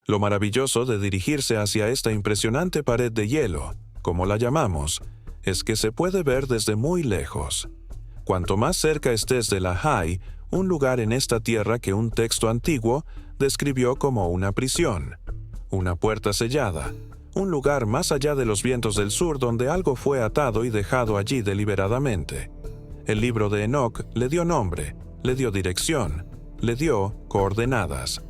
Lo maravilloso de dirigirse hacia esta impresionante pared de hielo, como la llamamos, es que se puede ver desde muy lejos. Cuanto más cerca estés de la High, un lugar en esta tierra que un texto antiguo describió como una prisión, una puerta sellada, un lugar más allá de los vientos del sur donde algo fue atado y dejado allí deliberadamente. El libro de Enoc le dio nombre, le dio dirección, le dio coordenadas.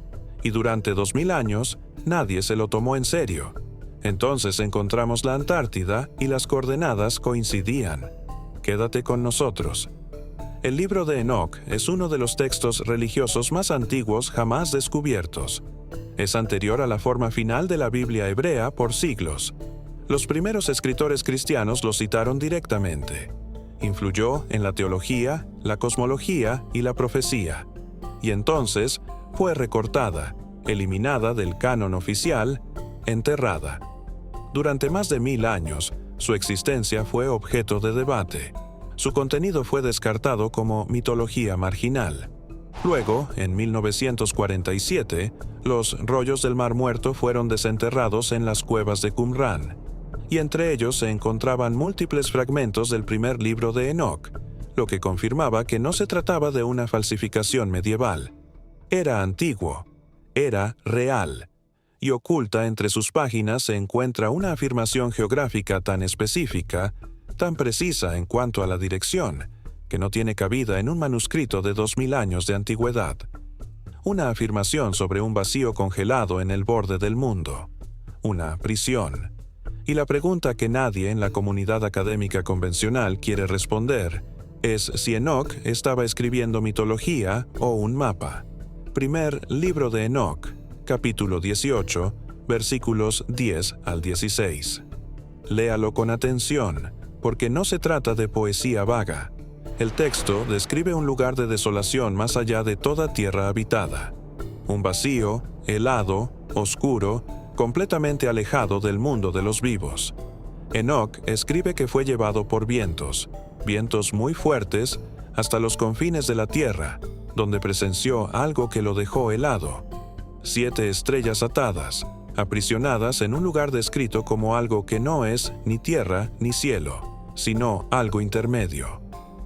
Y durante 2000 años, nadie se lo tomó en serio. Entonces encontramos la Antártida y las coordenadas coincidían. Quédate con nosotros. El libro de Enoc es uno de los textos religiosos más antiguos jamás descubiertos. Es anterior a la forma final de la Biblia hebrea por siglos. Los primeros escritores cristianos lo citaron directamente. Influyó en la teología, la cosmología y la profecía. Y entonces fue recortada, eliminada del canon oficial, enterrada. Durante más de 1000 años, su existencia fue objeto de debate. Su contenido fue descartado como mitología marginal. Luego, en 1947, los rollos del Mar Muerto fueron desenterrados en las cuevas de Qumran, y entre ellos se encontraban múltiples fragmentos del primer libro de Enoc, lo que confirmaba que no se trataba de una falsificación medieval. Era antiguo, era real, y oculta entre sus páginas se encuentra una afirmación geográfica tan específica, tan precisa en cuanto a la dirección, que no tiene cabida en un manuscrito de 2000 años de antigüedad. Una afirmación sobre un vacío congelado en el borde del mundo, una prisión. Y la pregunta que nadie en la comunidad académica convencional quiere responder es si Enoc estaba escribiendo mitología o un mapa. Primer libro de Enoc, capítulo 18, versículos 10 al 16. Léalo con atención, porque no se trata de poesía vaga. El texto describe un lugar de desolación más allá de toda tierra habitada. Un vacío, helado, oscuro, completamente alejado del mundo de los vivos. Enoc escribe que fue llevado por vientos muy fuertes, hasta los confines de la tierra, donde presenció algo que lo dejó helado. 7 estrellas atadas, aprisionadas en un lugar descrito como algo que no es ni tierra ni cielo, sino algo intermedio.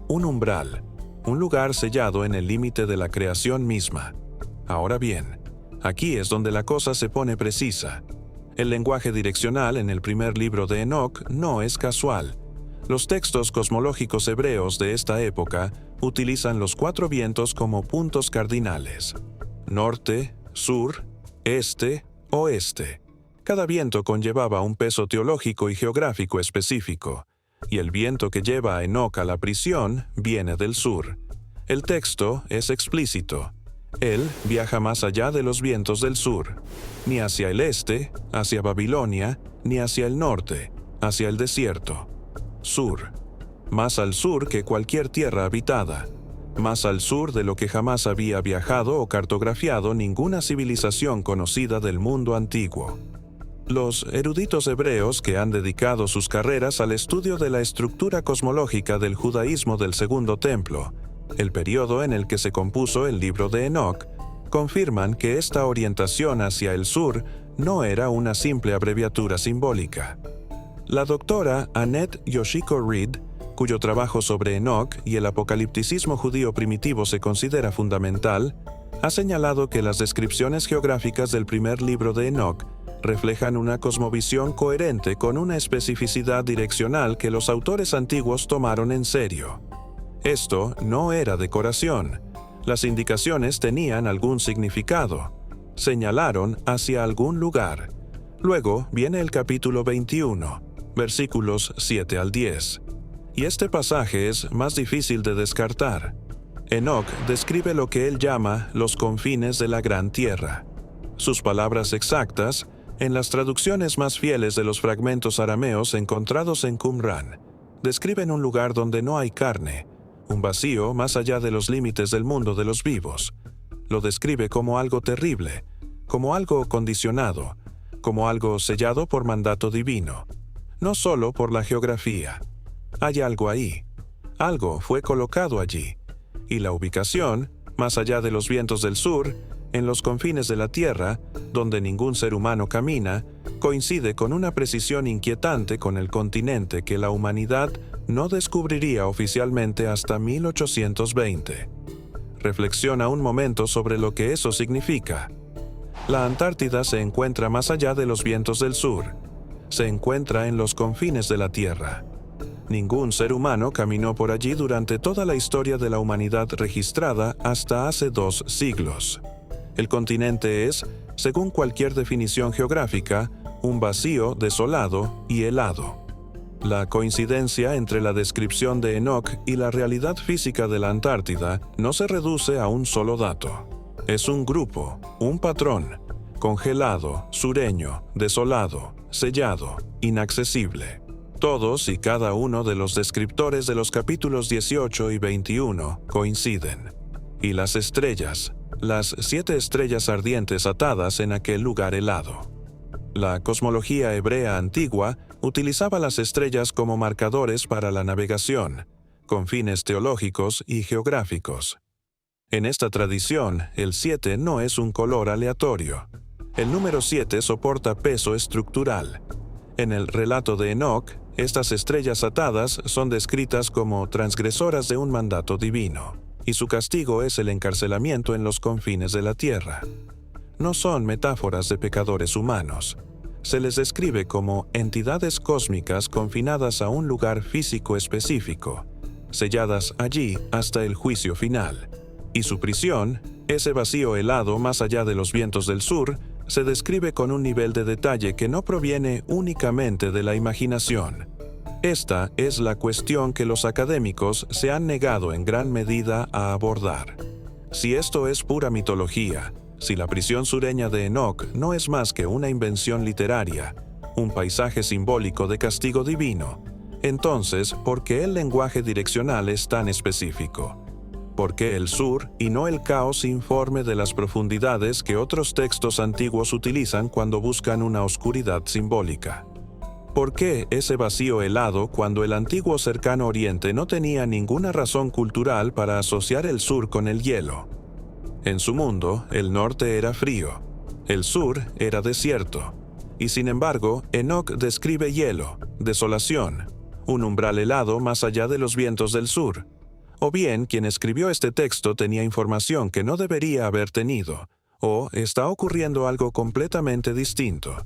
Un umbral, un lugar sellado en el límite de la creación misma. Ahora bien, aquí es donde la cosa se pone precisa. El lenguaje direccional en el primer libro de Enoc no es casual. Los textos cosmológicos hebreos de esta época utilizan los 4 vientos como puntos cardinales: norte, sur, este, oeste. Cada viento conllevaba un peso teológico y geográfico específico, y el viento que lleva a Enoc a la prisión viene del sur. El texto es explícito. Él viaja más allá de los vientos del sur, ni hacia el este, hacia Babilonia, ni hacia el norte, hacia el desierto. Sur. Más al sur que cualquier tierra habitada. Más al sur de lo que jamás había viajado o cartografiado ninguna civilización conocida del mundo antiguo. Los eruditos hebreos que han dedicado sus carreras al estudio de la estructura cosmológica del judaísmo del Segundo Templo, el periodo en el que se compuso el libro de Enoc, confirman que esta orientación hacia el sur no era una simple abreviatura simbólica. La doctora Annette Yoshiko Reed, cuyo trabajo sobre Enoc y el apocalipticismo judío primitivo se considera fundamental, ha señalado que las descripciones geográficas del primer libro de Enoc reflejan una cosmovisión coherente con una especificidad direccional que los autores antiguos tomaron en serio. Esto no era decoración. Las indicaciones tenían algún significado. Señalaron hacia algún lugar. Luego viene el capítulo 21, versículos 7 al 10. Y este pasaje es más difícil de descartar. Enoc describe lo que él llama los confines de la gran tierra. Sus palabras exactas, en las traducciones más fieles de los fragmentos arameos encontrados en Qumran, describen un lugar donde no hay carne, un vacío más allá de los límites del mundo de los vivos. Lo describe como algo terrible, como algo condicionado, como algo sellado por mandato divino, no solo por la geografía. Hay algo ahí. Algo fue colocado allí. Y la ubicación, más allá de los vientos del sur, en los confines de la Tierra, donde ningún ser humano camina, coincide con una precisión inquietante con el continente que la humanidad no descubriría oficialmente hasta 1820. Reflexiona un momento sobre lo que eso significa. La Antártida se encuentra más allá de los vientos del sur. Se encuentra en los confines de la Tierra. Ningún ser humano caminó por allí durante toda la historia de la humanidad registrada hasta hace 2 siglos. El continente es, según cualquier definición geográfica, un vacío desolado y helado. La coincidencia entre la descripción de Enoch y la realidad física de la Antártida no se reduce a un solo dato. Es un grupo, un patrón, congelado, sureño, desolado, sellado, inaccesible. Todos y cada uno de los descriptores de los capítulos 18 y 21 coinciden. Y las estrellas, las 7 estrellas ardientes atadas en aquel lugar helado. La cosmología hebrea antigua utilizaba las estrellas como marcadores para la navegación, con fines teológicos y geográficos. En esta tradición, el 7 no es un color aleatorio. El número 7 soporta peso estructural. En el relato de Enoch, estas estrellas atadas son descritas como transgresoras de un mandato divino, y su castigo es el encarcelamiento en los confines de la tierra. No son metáforas de pecadores humanos. Se les describe como entidades cósmicas confinadas a un lugar físico específico, selladas allí hasta el juicio final. Y su prisión, ese vacío helado más allá de los vientos del sur, se describe con un nivel de detalle que no proviene únicamente de la imaginación. Esta es la cuestión que los académicos se han negado en gran medida a abordar. Si esto es pura mitología, si la prisión sureña de Enoch no es más que una invención literaria, un paisaje simbólico de castigo divino, entonces, ¿por qué el lenguaje direccional es tan específico? ¿Por qué el sur y no el caos informe de las profundidades que otros textos antiguos utilizan cuando buscan una oscuridad simbólica? ¿Por qué ese vacío helado cuando el antiguo cercano oriente no tenía ninguna razón cultural para asociar el sur con el hielo? En su mundo, el norte era frío, el sur era desierto, y sin embargo, Enoch describe hielo, desolación, un umbral helado más allá de los vientos del sur. O bien, quien escribió este texto tenía información que no debería haber tenido, o está ocurriendo algo completamente distinto.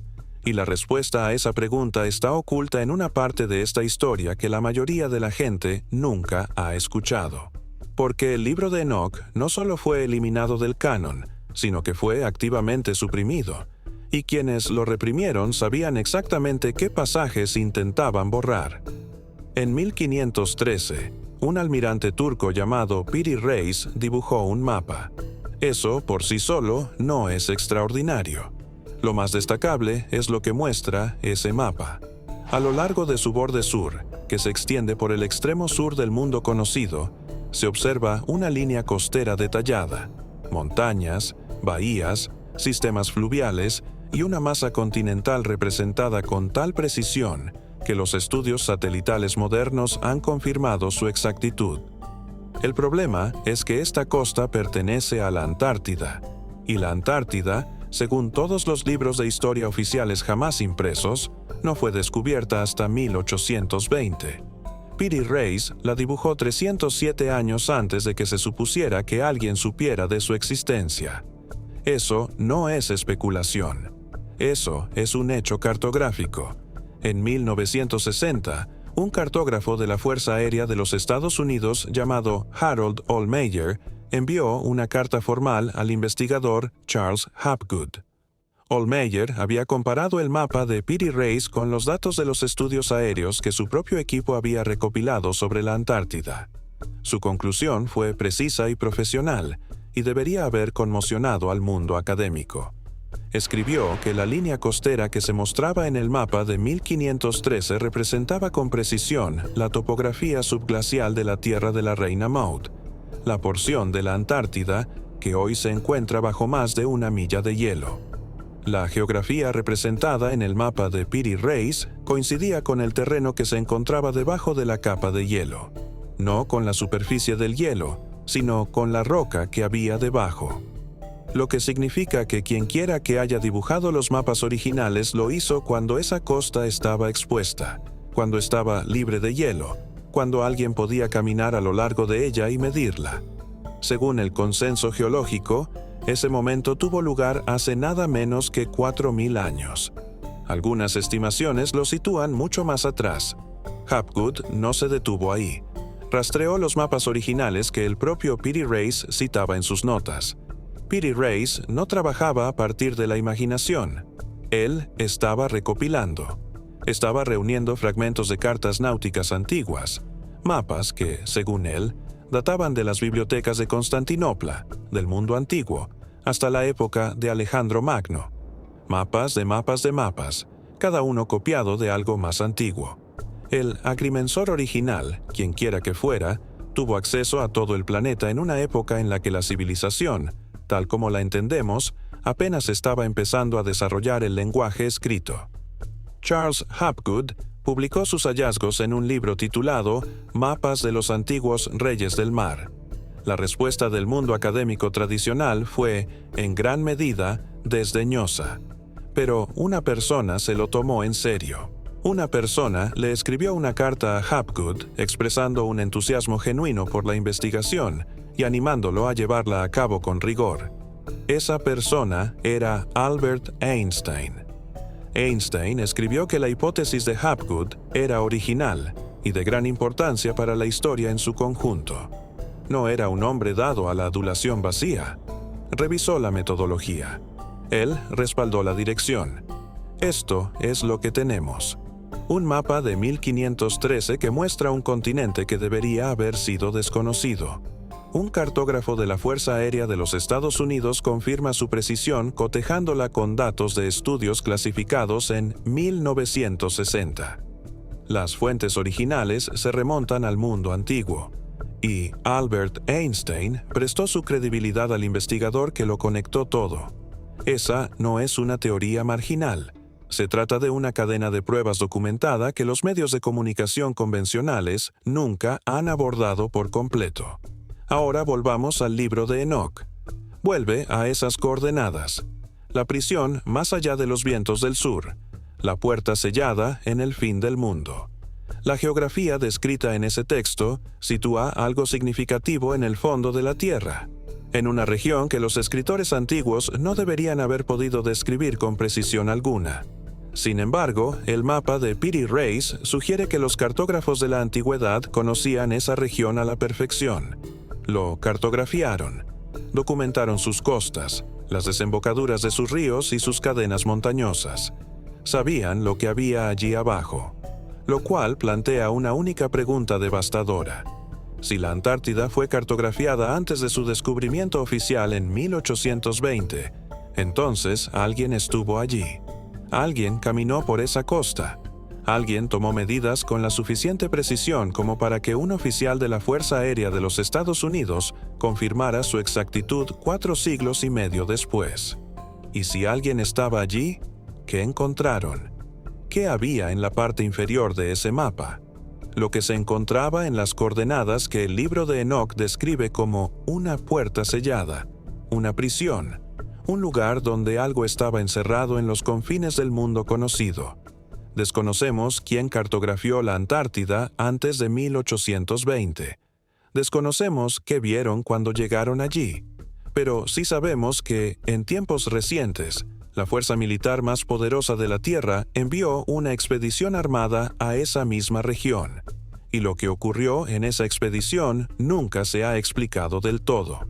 Y la respuesta a esa pregunta está oculta en una parte de esta historia que la mayoría de la gente nunca ha escuchado. Porque el libro de Enoch no solo fue eliminado del canon, sino que fue activamente suprimido, y quienes lo reprimieron sabían exactamente qué pasajes intentaban borrar. En 1513, un almirante turco llamado Piri Reis dibujó un mapa. Eso, por sí solo, no es extraordinario. Lo más destacable es lo que muestra ese mapa. A lo largo de su borde sur, que se extiende por el extremo sur del mundo conocido, se observa una línea costera detallada, montañas, bahías, sistemas fluviales y una masa continental representada con tal precisión que los estudios satelitales modernos han confirmado su exactitud. El problema es que esta costa pertenece a la Antártida, y la Antártida, según todos los libros de historia oficiales jamás impresos, no fue descubierta hasta 1820. Piri Reis la dibujó 307 años antes de que se supusiera que alguien supiera de su existencia. Eso no es especulación. Eso es un hecho cartográfico. En 1960, un cartógrafo de la Fuerza Aérea de los Estados Unidos llamado Harold Olmeyer envió una carta formal al investigador Charles Hapgood. Olmeyer había comparado el mapa de Piri Reis con los datos de los estudios aéreos que su propio equipo había recopilado sobre la Antártida. Su conclusión fue precisa y profesional, y debería haber conmocionado al mundo académico. Escribió que la línea costera que se mostraba en el mapa de 1513 representaba con precisión la topografía subglacial de la Tierra de la Reina Maud, la porción de la Antártida que hoy se encuentra bajo más de 1 milla de hielo. La geografía representada en el mapa de Piri Reis coincidía con el terreno que se encontraba debajo de la capa de hielo, no con la superficie del hielo, sino con la roca que había debajo. lo que significa que quienquiera que haya dibujado los mapas originales lo hizo cuando esa costa estaba expuesta, cuando estaba libre de hielo, cuando alguien podía caminar a lo largo de ella y medirla. Según el consenso geológico, ese momento tuvo lugar hace nada menos que 4.000 años. Algunas estimaciones lo sitúan mucho más atrás. Hapgood no se detuvo ahí. Rastreó los mapas originales que el propio Piri Reis citaba en sus notas. Piri Reis no trabajaba a partir de la imaginación. Él estaba recopilando. Estaba reuniendo fragmentos de cartas náuticas antiguas, mapas que, según él, databan de las bibliotecas de Constantinopla, del mundo antiguo, hasta la época de Alejandro Magno. Mapas de mapas de mapas, cada uno copiado de algo más antiguo. El agrimensor original, quienquiera que fuera, tuvo acceso a todo el planeta en una época en la que la civilización, tal como la entendemos, apenas estaba empezando a desarrollar el lenguaje escrito. Charles Hapgood publicó sus hallazgos en un libro titulado Mapas de los antiguos reyes del mar. La respuesta del mundo académico tradicional fue, en gran medida, desdeñosa. Pero una persona se lo tomó en serio. Una persona le escribió una carta a Hapgood expresando un entusiasmo genuino por la investigación y animándolo a llevarla a cabo con rigor. Esa persona era Albert Einstein. Einstein escribió que la hipótesis de Hapgood era original y de gran importancia para la historia en su conjunto. No era un hombre dado a la adulación vacía. Revisó la metodología. Él respaldó la dirección. Esto es lo que tenemos. Un mapa de 1513 que muestra un continente que debería haber sido desconocido. Un cartógrafo de la Fuerza Aérea de los Estados Unidos confirma su precisión cotejándola con datos de estudios clasificados en 1960. Las fuentes originales se remontan al mundo antiguo, y Albert Einstein prestó su credibilidad al investigador que lo conectó todo. Esa no es una teoría marginal. Se trata de una cadena de pruebas documentada que los medios de comunicación convencionales nunca han abordado por completo. Ahora volvamos al libro de Enoch. Vuelve a esas coordenadas. La prisión más allá de los vientos del sur. La puerta sellada en el fin del mundo. La geografía descrita en ese texto sitúa algo significativo en el fondo de la Tierra, en una región que los escritores antiguos no deberían haber podido describir con precisión alguna. Sin embargo, el mapa de Piri Reis sugiere que los cartógrafos de la antigüedad conocían esa región a la perfección. Lo cartografiaron, documentaron sus costas, las desembocaduras de sus ríos y sus cadenas montañosas. Sabían lo que había allí abajo, lo cual plantea una única pregunta devastadora. Si la Antártida fue cartografiada antes de su descubrimiento oficial en 1820, entonces alguien estuvo allí. Alguien caminó por esa costa. Alguien tomó medidas con la suficiente precisión como para que un oficial de la Fuerza Aérea de los Estados Unidos confirmara su exactitud 4 siglos y medio después. Y si alguien estaba allí, ¿qué encontraron? ¿Qué había en la parte inferior de ese mapa? Lo que se encontraba en las coordenadas que el libro de Enoch describe como una puerta sellada, una prisión, un lugar donde algo estaba encerrado en los confines del mundo conocido. Desconocemos quién cartografió la Antártida antes de 1820. Desconocemos qué vieron cuando llegaron allí. Pero sí sabemos que, en tiempos recientes, la fuerza militar más poderosa de la Tierra envió una expedición armada a esa misma región. Y lo que ocurrió en esa expedición nunca se ha explicado del todo.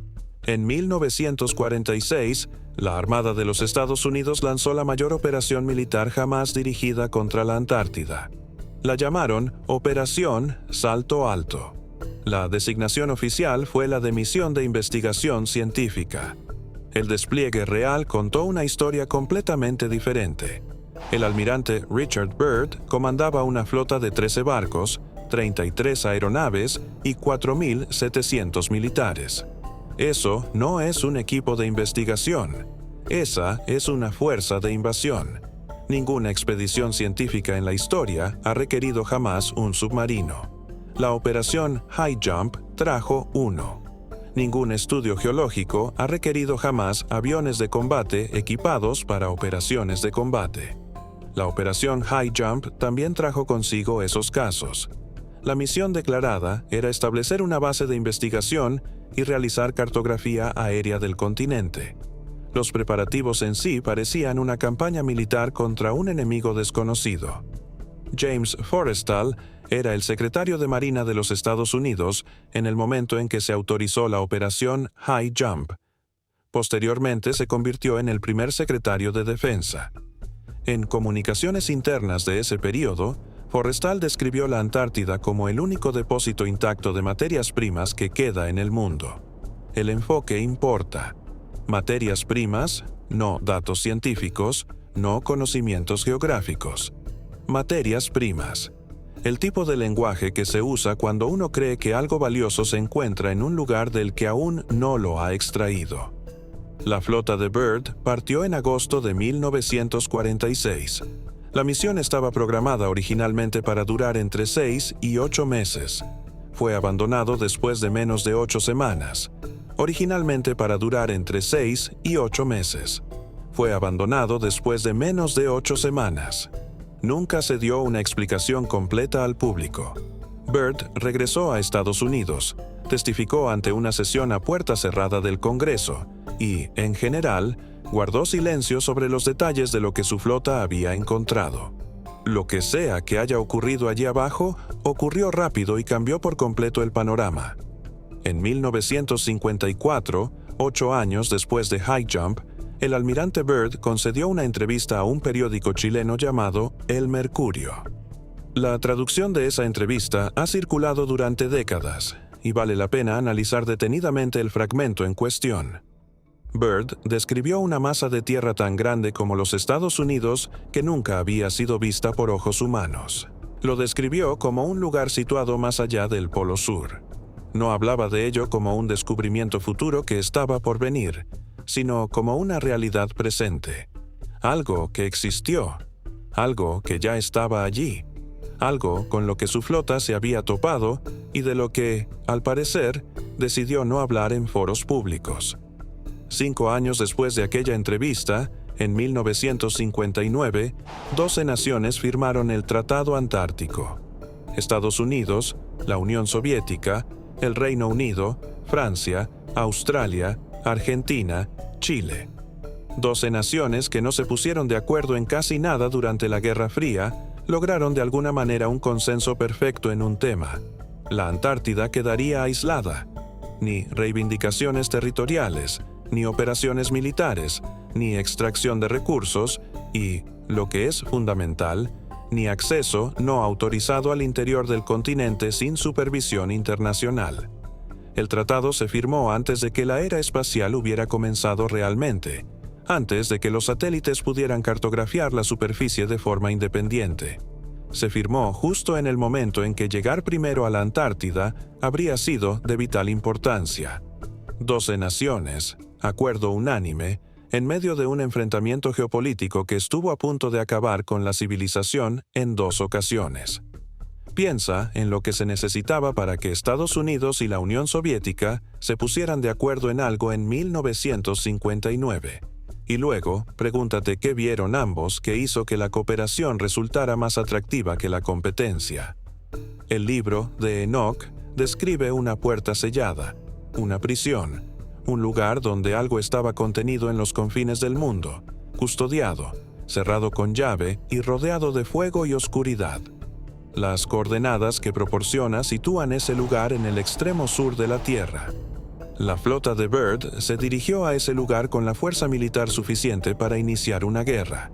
En 1946, la Armada de los Estados Unidos lanzó la mayor operación militar jamás dirigida contra la Antártida. La llamaron Operación Salto Alto. La designación oficial fue la de Misión de Investigación Científica. El despliegue real contó una historia completamente diferente. El almirante Richard Byrd comandaba una flota de 13 barcos, 33 aeronaves y 4.700 militares. Eso no es un equipo de investigación. Esa es una fuerza de invasión. Ninguna expedición científica en la historia ha requerido jamás un submarino. La operación High Jump trajo uno. Ningún estudio geológico ha requerido jamás aviones de combate equipados para operaciones de combate. La operación High Jump también trajo consigo esos casos. La misión declarada era establecer una base de investigación y realizar cartografía aérea del continente. Los preparativos en sí parecían una campaña militar contra un enemigo desconocido. James Forrestal era el secretario de Marina de los Estados Unidos en el momento en que se autorizó la operación High Jump. Posteriormente se convirtió en el primer secretario de Defensa. En comunicaciones internas de ese período, Forrestal describió la Antártida como el único depósito intacto de materias primas que queda en el mundo. El enfoque importa. Materias primas, no datos científicos, no conocimientos geográficos. Materias primas. El tipo de lenguaje que se usa cuando uno cree que algo valioso se encuentra en un lugar del que aún no lo ha extraído. La flota de Byrd partió en agosto de 1946. La misión estaba programada originalmente para durar entre 6 y 8 meses. Fue abandonado después de menos de 8 semanas. Originalmente para durar entre 6 y 8 meses. Fue abandonado después de menos de 8 semanas. Nunca se dio una explicación completa al público. Byrd regresó a Estados Unidos, testificó ante una sesión a puerta cerrada del Congreso y, en general, guardó silencio sobre los detalles de lo que su flota había encontrado. Lo que sea que haya ocurrido allí abajo, ocurrió rápido y cambió por completo el panorama. En 1954, 8 años después de High Jump, el almirante Byrd concedió una entrevista a un periódico chileno llamado El Mercurio. La traducción de esa entrevista ha circulado durante décadas, y vale la pena analizar detenidamente el fragmento en cuestión. Byrd describió una masa de tierra tan grande como los Estados Unidos que nunca había sido vista por ojos humanos. Lo describió como un lugar situado más allá del Polo Sur. No hablaba de ello como un descubrimiento futuro que estaba por venir, sino como una realidad presente. Algo que existió, algo que ya estaba allí, algo con lo que su flota se había topado y de lo que, al parecer, decidió no hablar en foros públicos. 5 años después de aquella entrevista, en 1959, 12 naciones firmaron el Tratado Antártico. Estados Unidos, la Unión Soviética, el Reino Unido, Francia, Australia, Argentina, Chile. 12 naciones que no se pusieron de acuerdo en casi nada durante la Guerra Fría, lograron de alguna manera un consenso perfecto en un tema. La Antártida quedaría aislada. Ni reivindicaciones territoriales, ni operaciones militares, ni extracción de recursos y, lo que es fundamental, ni acceso no autorizado al interior del continente sin supervisión internacional. El tratado se firmó antes de que la era espacial hubiera comenzado realmente, antes de que los satélites pudieran cartografiar la superficie de forma independiente. Se firmó justo en el momento en que llegar primero a la Antártida habría sido de vital importancia. 12 naciones, acuerdo unánime, en medio de un enfrentamiento geopolítico que estuvo a punto de acabar con la civilización en 2 ocasiones. Piensa en lo que se necesitaba para que Estados Unidos y la Unión Soviética se pusieran de acuerdo en algo en 1959. Y luego, pregúntate qué vieron ambos que hizo que la cooperación resultara más atractiva que la competencia. El libro de Enoch describe una puerta sellada, una prisión, un lugar donde algo estaba contenido en los confines del mundo, custodiado, cerrado con llave y rodeado de fuego y oscuridad. Las coordenadas que proporciona sitúan ese lugar en el extremo sur de la Tierra. La flota de Byrd se dirigió a ese lugar con la fuerza militar suficiente para iniciar una guerra.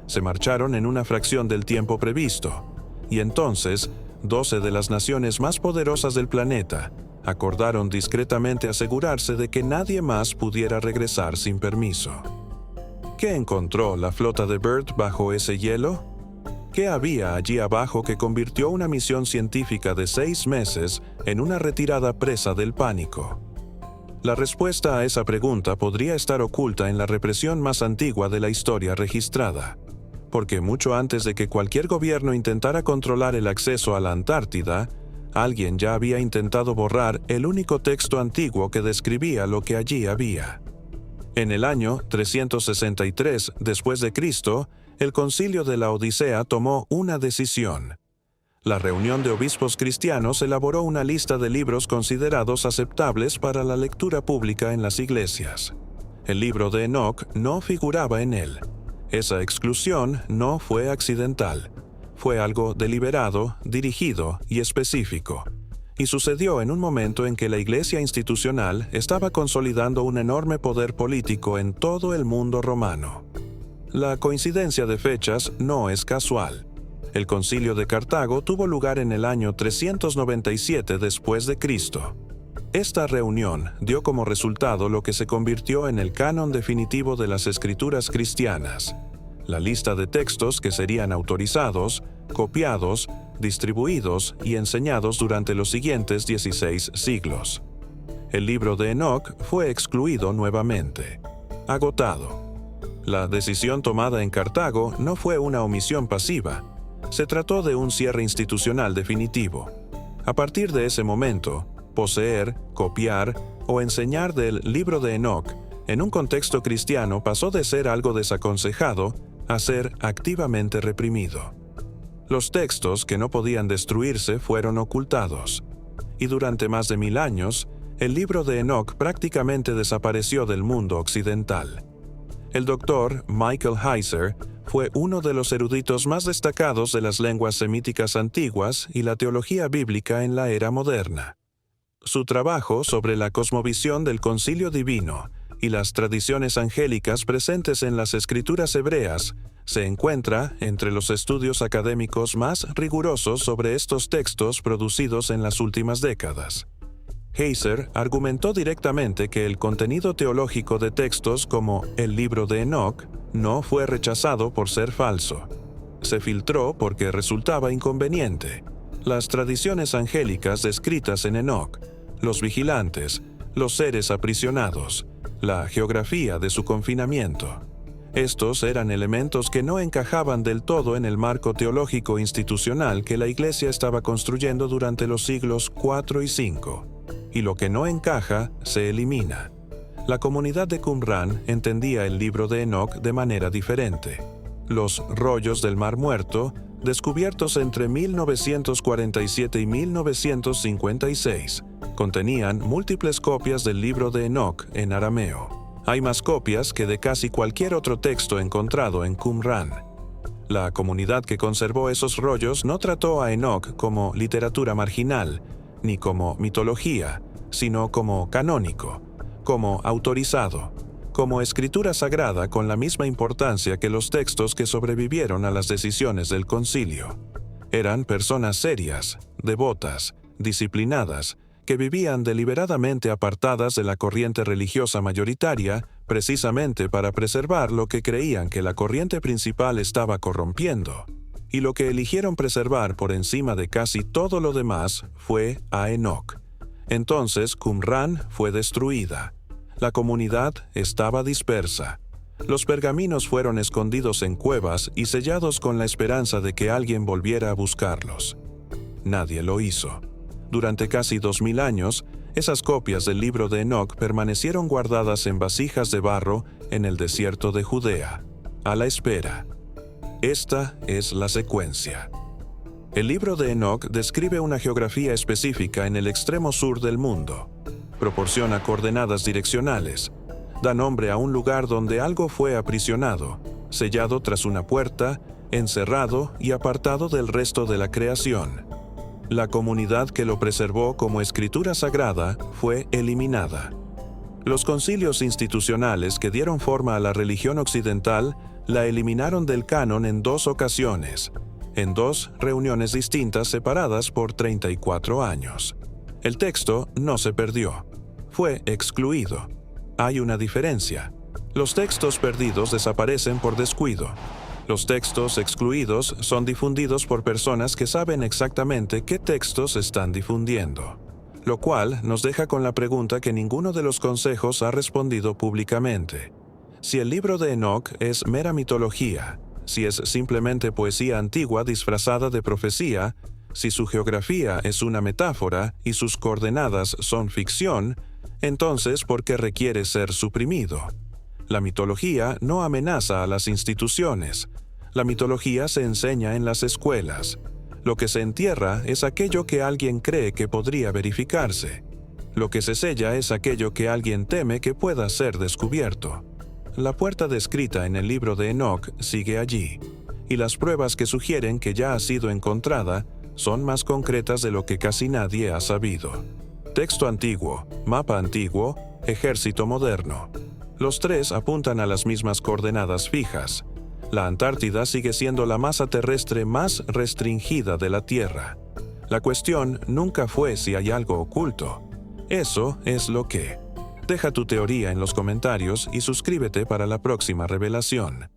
Se marcharon en una fracción del tiempo previsto, y entonces 12 de las naciones más poderosas del planeta acordaron discretamente asegurarse de que nadie más pudiera regresar sin permiso. ¿Qué encontró la flota de Byrd bajo ese hielo? ¿Qué había allí abajo que convirtió una misión científica de 6 meses en una retirada presa del pánico? La respuesta a esa pregunta podría estar oculta en la represión más antigua de la historia registrada, porque mucho antes de que cualquier gobierno intentara controlar el acceso a la Antártida, Alguien ya había intentado borrar el único texto antiguo que describía lo que allí había. En el año 363 después de Cristo, el Concilio de la Odisea tomó una decisión. La reunión de obispos cristianos elaboró una lista de libros considerados aceptables para la lectura pública en las iglesias. El libro de Enoc no figuraba en él. Esa exclusión no fue accidental. Fue algo deliberado, dirigido y específico. Y sucedió en un momento en que la iglesia institucional estaba consolidando un enorme poder político en todo el mundo romano. La coincidencia de fechas no es casual. El Concilio de Cartago tuvo lugar en el año 397 después de Cristo. Esta reunión dio como resultado lo que se convirtió en el canon definitivo de las escrituras cristianas, la lista de textos que serían autorizados, copiados, distribuidos y enseñados durante los siguientes 16 siglos. El libro de Enoc fue excluido nuevamente. Agotado. La decisión tomada en Cartago no fue una omisión pasiva. Se trató de un cierre institucional definitivo. A partir de ese momento, poseer, copiar o enseñar del libro de Enoc en un contexto cristiano pasó de ser algo desaconsejado a ser activamente reprimido. Los textos que no podían destruirse fueron ocultados, y durante más de 1000 años, el libro de Enoc prácticamente desapareció del mundo occidental. El doctor Michael Heiser fue uno de los eruditos más destacados de las lenguas semíticas antiguas y la teología bíblica en la era moderna. Su trabajo sobre la cosmovisión del concilio divino y las tradiciones angélicas presentes en las escrituras hebreas se encuentra entre los estudios académicos más rigurosos sobre estos textos producidos en las últimas décadas. Heiser argumentó directamente que el contenido teológico de textos como el libro de Enoc no fue rechazado por ser falso. Se filtró porque resultaba inconveniente. Las tradiciones angélicas descritas en Enoc, los vigilantes, los seres aprisionados, la geografía de su confinamiento. Estos eran elementos que no encajaban del todo en el marco teológico institucional que la Iglesia estaba construyendo durante los siglos IV y V. Y lo que no encaja se elimina. La comunidad de Qumran entendía el libro de Enoc de manera diferente. Los rollos del Mar Muerto, descubiertos entre 1947 y 1956, contenían múltiples copias del libro de Enoc en arameo. Hay más copias que de casi cualquier otro texto encontrado en Qumran. La comunidad que conservó esos rollos no trató a Enoc como literatura marginal, ni como mitología, sino como canónico, como autorizado, como escritura sagrada con la misma importancia que los textos que sobrevivieron a las decisiones del concilio. Eran personas serias, devotas, disciplinadas, que vivían deliberadamente apartadas de la corriente religiosa mayoritaria, precisamente para preservar lo que creían que la corriente principal estaba corrompiendo. Y lo que eligieron preservar por encima de casi todo lo demás fue a Enoc. Entonces Qumran fue destruida. La comunidad estaba dispersa. Los pergaminos fueron escondidos en cuevas y sellados con la esperanza de que alguien volviera a buscarlos. Nadie lo hizo. Durante casi 2000 años, esas copias del libro de Enoc permanecieron guardadas en vasijas de barro en el desierto de Judea, a la espera. Esta es la secuencia. El libro de Enoc describe una geografía específica en el extremo sur del mundo. Proporciona coordenadas direccionales. Da nombre a un lugar donde algo fue aprisionado, sellado tras una puerta, encerrado y apartado del resto de la creación. La comunidad que lo preservó como escritura sagrada fue eliminada. Los concilios institucionales que dieron forma a la religión occidental la eliminaron del canon en 2 ocasiones, en 2 reuniones distintas separadas por 34 años. El texto no se perdió, fue excluido. Hay una diferencia. Los textos perdidos desaparecen por descuido. Los textos excluidos son difundidos por personas que saben exactamente qué textos están difundiendo, lo cual nos deja con la pregunta que ninguno de los consejos ha respondido públicamente. Si el libro de Enoc es mera mitología, si es simplemente poesía antigua disfrazada de profecía, Si su geografía es una metáfora y sus coordenadas son ficción, entonces ¿por qué requiere ser suprimido? La mitología no amenaza a las instituciones. La mitología se enseña en las escuelas. Lo que se entierra es aquello que alguien cree que podría verificarse. Lo que se sella es aquello que alguien teme que pueda ser descubierto. La puerta descrita en el libro de Enoc sigue allí, y las pruebas que sugieren que ya ha sido encontrada son más concretas de lo que casi nadie ha sabido. Texto antiguo, mapa antiguo, ejército moderno. Los tres apuntan a las mismas coordenadas fijas. La Antártida sigue siendo la masa terrestre más restringida de la Tierra. La cuestión nunca fue si hay algo oculto. Eso es lo que. Deja tu teoría en los comentarios y suscríbete para la próxima revelación.